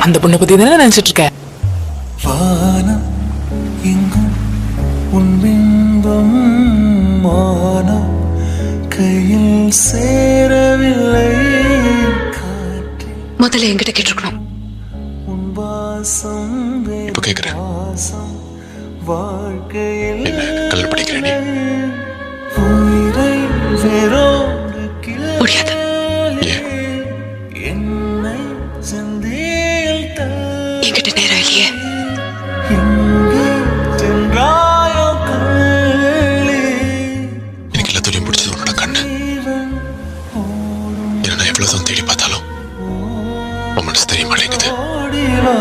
அந்த பொண்ணை பத்தி தானே நினைச்சிட்டு இருக்க? வானம் எங்கும் உன் பிம்பம் மானம் கையில் சேரவில்லை. முதல்ல என்கிட்ட கேட்டிருக்கணும். உன் வாசம் இப்ப கேக்குறேன். வாசம் வாழ்க்கையில் என்ன கல்ல படிக்கிறேன் நீ? உயிரை வேரோடு கிள்ளி முடியாது. என்னை சந்தியில் தள்ளி என்கிட்ட நேரம் இல்லையே. எங்கே சென்றாயோ கள்ளி எனக்கு எல்லாத்தையும் பிடிச்சது உன்னோட கண்ணு. ஏன்னா நான் எவ்வளவுதான் தேடி பார்த்தாலும் உன் மனசு தெரிய மாட்டேங்குது. ஓடிவா